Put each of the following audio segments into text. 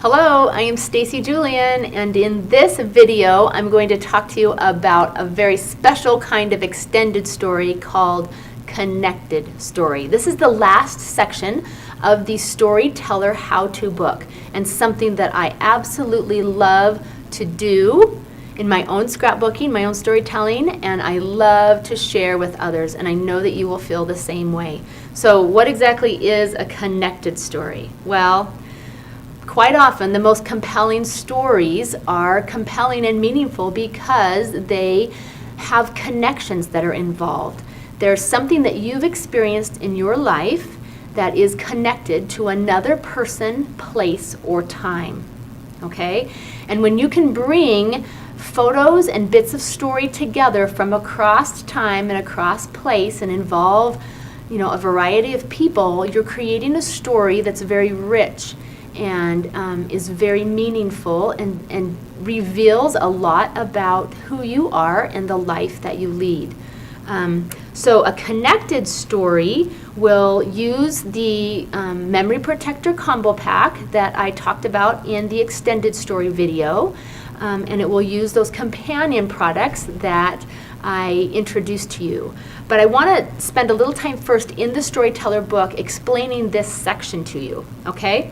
Hello, I am Stacy Julian, and in this video I'm going to talk to you about a very special kind of extended story called Connected Story. This is the last section of the Storyteller how-to book, and something that I absolutely love to do in my own scrapbooking, my own storytelling, and I love to share with others, and I know that you will feel the same way. So what exactly is a connected story? Well, quite often the most compelling stories are compelling and meaningful because they have connections that are involved. There's something that you've experienced in your life that is connected to another person, place, or time. Okay? And when you can bring photos and bits of story together from across time and across place and involve, a variety of people, you're creating a story that's very rich and is very meaningful and reveals a lot about who you are and the life that you lead. So a connected story will use the memory protector combo pack that I talked about in the extended story video, and it will use those companion products that I introduced to you. But I want to spend a little time first in the Storyteller book explaining this section to you, okay?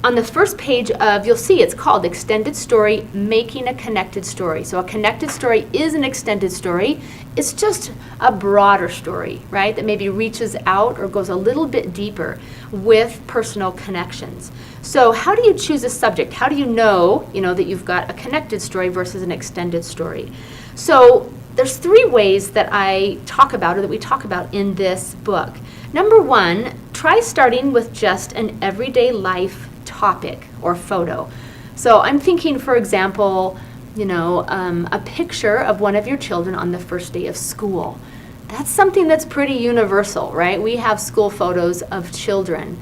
On the first page you'll see it's called Extended Story, Making a Connected Story. So a connected story is an extended story. It's just a broader story, right, that maybe reaches out or goes a little bit deeper with personal connections. So how do you choose a subject? How do you know, that you've got a connected story versus an extended story? So there's three ways that I talk about, or that we talk about in this book. Number one, try starting with just an everyday life topic or photo. So I'm thinking, for example, a picture of one of your children on the first day of school. That's something that's pretty universal, right? We have school photos of children.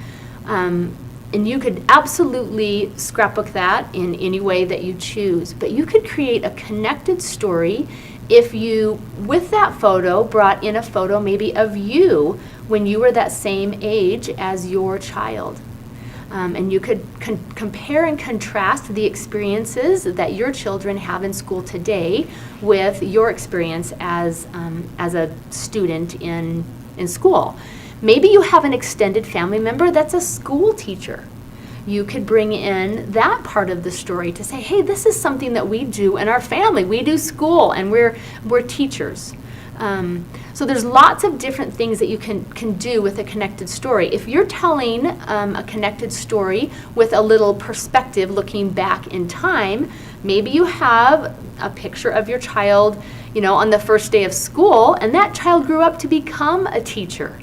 And you could absolutely scrapbook that in any way that you choose. But you could create a connected story if you, with that photo, brought in a photo maybe of you when you were that same age as your child. And you could compare and contrast the experiences that your children have in school today with your experience as a student in school. Maybe you have an extended family member that's a school teacher. You could bring in that part of the story to say, hey, this is something that we do in our family. We do school, and we're teachers. So there's lots of different things that you can do with a connected story. If you're telling a connected story with a little perspective looking back in time, maybe you have a picture of your child, on the first day of school, and that child grew up to become a teacher.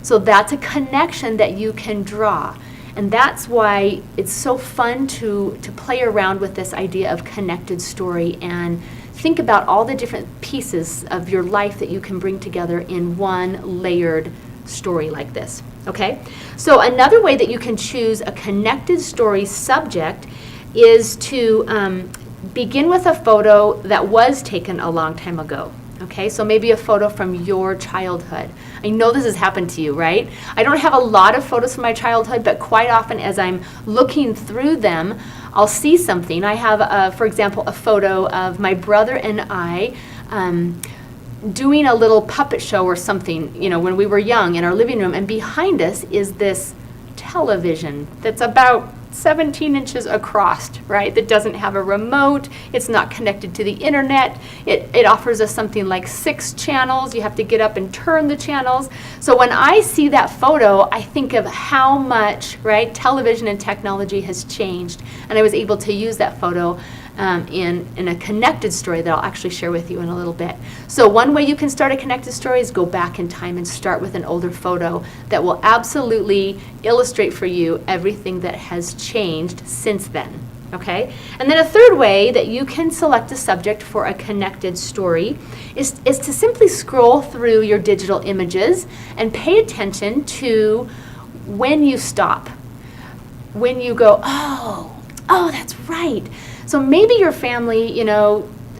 So that's a connection that you can draw. And that's why it's so fun to play around with this idea of connected story and think about all the different pieces of your life that you can bring together in one layered story like this, okay? So another way that you can choose a connected story subject is to begin with a photo that was taken a long time ago. Okay, so maybe a photo from your childhood. I know this has happened to you, right? I don't have a lot of photos from my childhood, but quite often as I'm looking through them, I'll see something. I have, for example, a photo of my brother and I doing a little puppet show or something, when we were young in our living room, and behind us is this television that's about 17 inches across, right? That doesn't have a remote. It's not connected to the internet. It offers us something like 6 channels. You have to get up and turn the channels. So when I see that photo, I think of how much, right, television and technology has changed. And I was able to use that photo in a connected story that I'll actually share with you in a little bit. So one way you can start a connected story is go back in time and start with an older photo that will absolutely illustrate for you everything that has changed since then. Okay? And then a third way that you can select a subject for a connected story is to simply scroll through your digital images and pay attention to when you stop. When you go, oh, that's right. So maybe your family,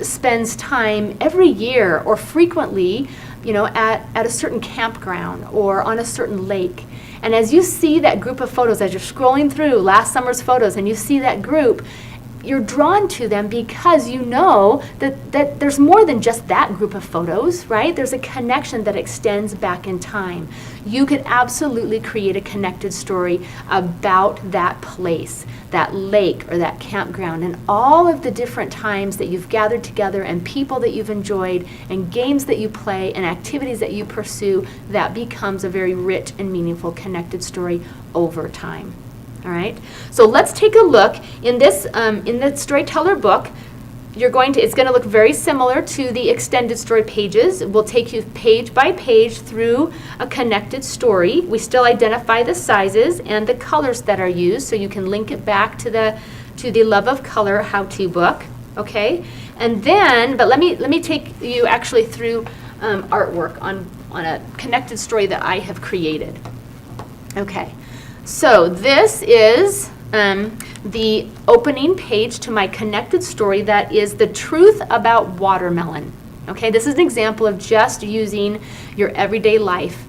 spends time every year or frequently at a certain campground or on a certain lake. And as you see that group of photos, as you're scrolling through last summer's photos and you see that group, you're drawn to them because you know that there's more than just that group of photos, right? There's a connection that extends back in time. You could absolutely create a connected story about that place, that lake or that campground, and all of the different times that you've gathered together and people that you've enjoyed and games that you play and activities that you pursue. That becomes a very rich and meaningful connected story over time. All right, so let's take a look in this in the Storyteller book. It's going to look very similar to the extended story pages. We'll take you page by page through a connected story. We still identify the sizes and the colors that are used, so you can link it back to the Love of Color how-to book. Okay, and then, but let me take you actually through artwork on a connected story that I have created. Okay. So this is the opening page to my connected story that is the truth about watermelon. Okay, this is an example of just using your everyday life.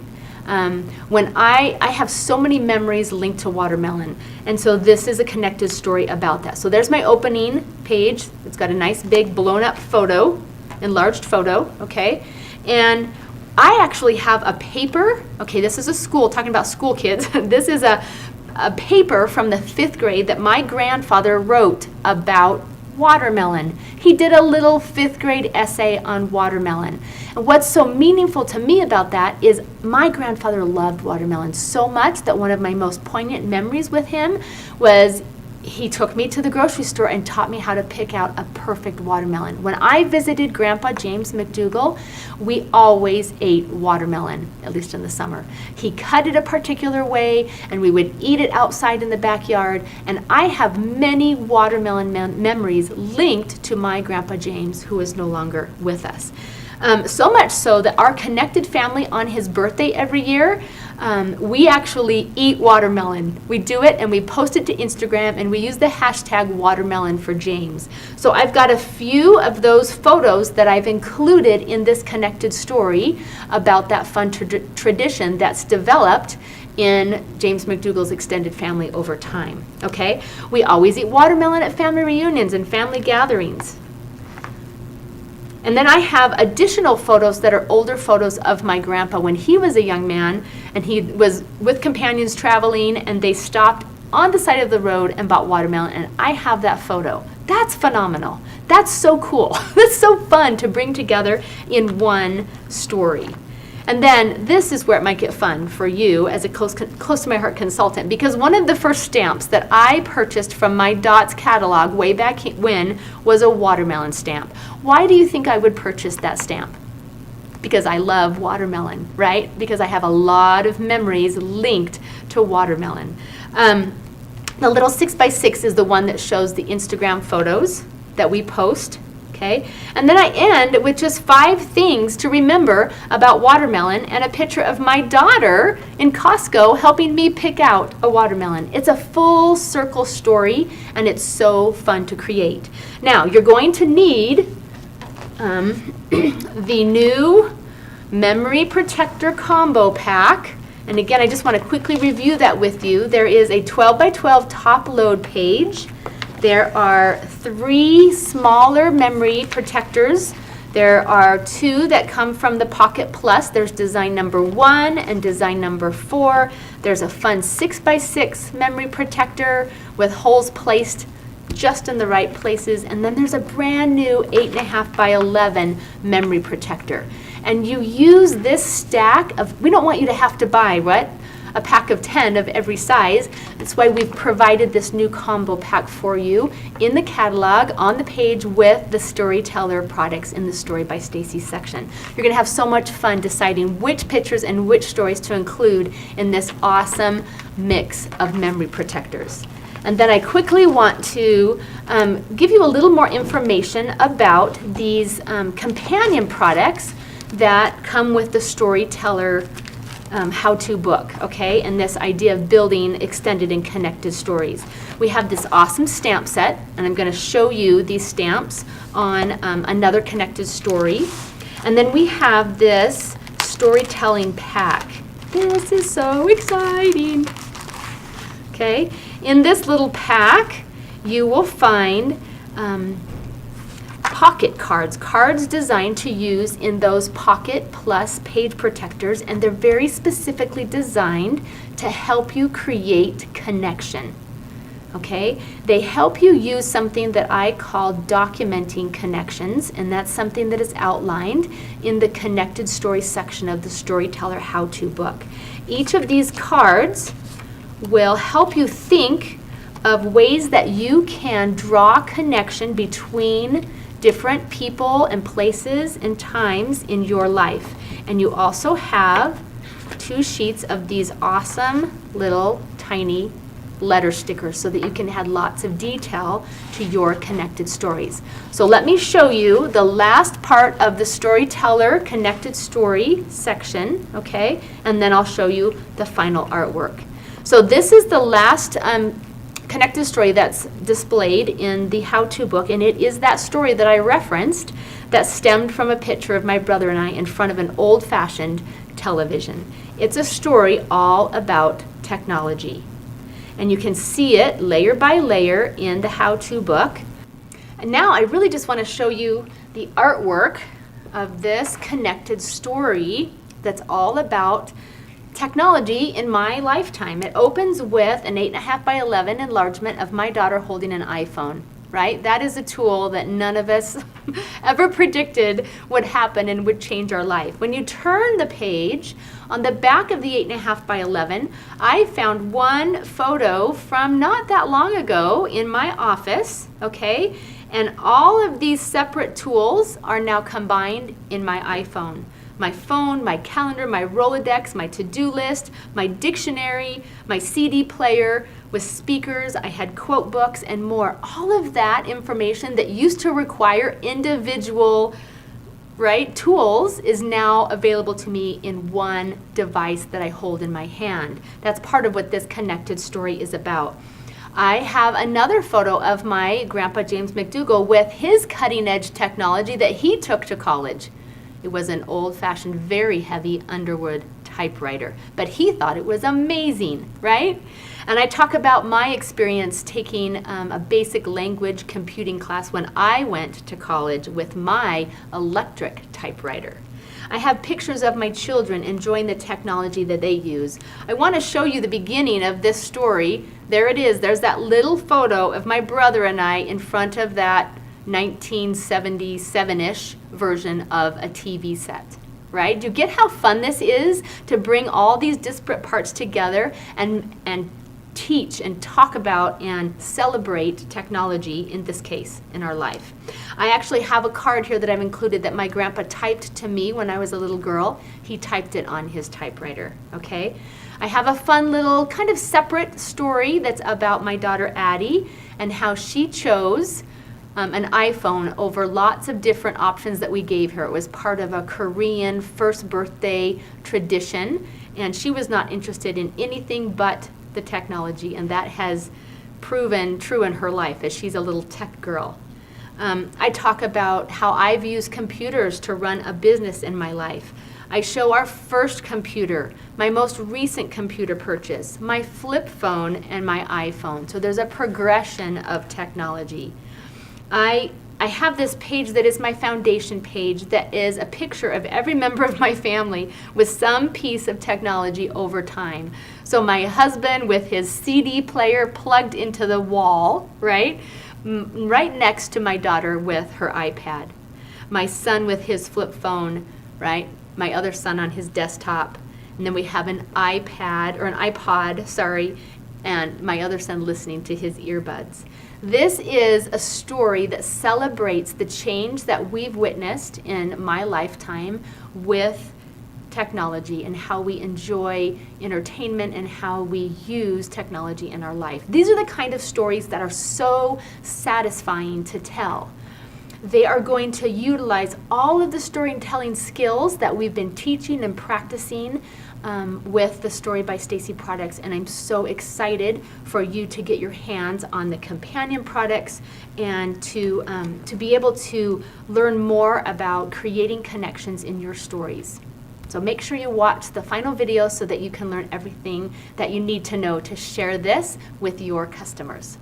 When I have so many memories linked to watermelon, and so this is a connected story about that. So there's my opening page. It's got a nice big blown up photo, enlarged photo, okay? And I actually have a paper. Okay, this is a school, talking about school kids. This is a paper from the 5th grade that my grandfather wrote about watermelon. He did a little 5th grade essay on watermelon. And what's so meaningful to me about that is my grandfather loved watermelon so much that one of my most poignant memories with him was he took me to the grocery store and taught me how to pick out a perfect watermelon. When I visited Grandpa James McDougall, we always ate watermelon, at least in the summer. He cut it a particular way, and we would eat it outside in the backyard. And I have many watermelon memories linked to my Grandpa James, who is no longer with us. So much so that our connected family on his birthday every year, we actually eat watermelon. We do it and we post it to Instagram and we use the hashtag watermelon for James. So I've got a few of those photos that I've included in this connected story about that fun tradition that's developed in James McDougall's extended family over time. Okay? We always eat watermelon at family reunions and family gatherings. And then I have additional photos that are older photos of my grandpa when he was a young man and he was with companions traveling and they stopped on the side of the road and bought watermelon, and I have that photo. That's phenomenal. That's so cool. That's so fun to bring together in one story. And then this is where it might get fun for you as a close to my heart consultant, because one of the first stamps that I purchased from my Dots catalog way back when was a watermelon stamp. Why do you think I would purchase that stamp? Because I love watermelon, right? Because I have a lot of memories linked to watermelon. The little 6x6 is the one that shows the Instagram photos that we post. Okay? And then I end with just 5 things to remember about watermelon and a picture of my daughter in Costco helping me pick out a watermelon. It's a full circle story and it's so fun to create. Now, you're going to need the new Memory Protector Combo Pack. And again, I just want to quickly review that with you. There is a 12 by 12 top load page. There are 3 smaller memory protectors. There are 2 that come from the Pocket Plus. There's design number 1 and design number 4. There's a fun 6x6 memory protector with holes placed just in the right places. And then there's a brand new 8.5 by 11 memory protector. And you use this stack of, we don't want you to have to buy, what? A pack of 10 of every size. That's why we've provided this new combo pack for you in the catalog on the page with the Storyteller products in the Story by Stacy section. You're going to have so much fun deciding which pictures and which stories to include in this awesome mix of memory protectors. And then I quickly want to give you a little more information about these companion products that come with the Storyteller how-to book, okay, and this idea of building extended and connected stories. We have this awesome stamp set, and I'm going to show you these stamps on another connected story. And then we have this storytelling pack. This is so exciting. Okay, in this little pack, you will find pocket cards, cards designed to use in those Pocket Plus page protectors, and they're very specifically designed to help you create connection. Okay, they help you use something that I call documenting connections, and that's something that is outlined in the connected story section of the Storyteller how-to book. Each of these cards will help you think of ways that you can draw connection between different people and places and times in your life. And you also have 2 sheets of these awesome little tiny letter stickers so that you can add lots of detail to your connected stories. So let me show you the last part of the Storyteller connected story section, okay? And then I'll show you the final artwork. So this is the last connected story that's displayed in the how-to book, and it is that story that I referenced that stemmed from a picture of my brother and I in front of an old-fashioned television. It's a story all about technology, and you can see it layer by layer in the how-to book. And now I really just want to show you the artwork of this connected story that's all about technology in my lifetime. It opens with an 8.5 by 11 enlargement of my daughter holding an iPhone, right? That is a tool that none of us ever predicted would happen and would change our life. When you turn the page, on the back of the 8.5 by 11, I found one photo from not that long ago in my office, okay? And all of these separate tools are now combined in my iPhone. My phone, my calendar, my Rolodex, my to-do list, my dictionary, my CD player with speakers, I had quote books and more. All of that information that used to require individual, right, tools is now available to me in one device that I hold in my hand. That's part of what this connected story is about. I have another photo of my grandpa James McDougall with his cutting edge technology that he took to college. It was an old-fashioned, very heavy Underwood typewriter, but he thought it was amazing, right? And I talk about my experience taking a basic language computing class when I went to college with my electric typewriter. I have pictures of my children enjoying the technology that they use. I want to show you the beginning of this story. There it is. There's that little photo of my brother and I in front of that 1977-ish version of a TV set, right? Do you get how fun this is to bring all these disparate parts together and teach and talk about and celebrate technology, in this case, in our life? I actually have a card here that I've included that my grandpa typed to me when I was a little girl. He typed it on his typewriter, okay? I have a fun little kind of separate story that's about my daughter Addie and how she chose an iPhone over lots of different options that we gave her. It was part of a Korean first birthday tradition, and she was not interested in anything but the technology, and that has proven true in her life as she's a little tech girl. I talk about how I've used computers to run a business in my life. I show our first computer, my most recent computer purchase, my flip phone, and my iPhone. So there's a progression of technology. I have this page that is my foundation page that is a picture of every member of my family with some piece of technology over time. So my husband with his CD player plugged into the wall, right? Right next to my daughter with her iPad. My son with his flip phone, right? My other son on his desktop. And then we have an iPad, or an iPod, sorry, and my other son listening to his earbuds. This is a story that celebrates the change that we've witnessed in my lifetime with technology and how we enjoy entertainment and how we use technology in our life. These are the kind of stories that are so satisfying to tell. They are going to utilize all of the storytelling skills that we've been teaching and practicing with the Story by Stacy products, and I'm so excited for you to get your hands on the companion products and to be able to learn more about creating connections in your stories. So make sure you watch the final video so that you can learn everything that you need to know to share this with your customers.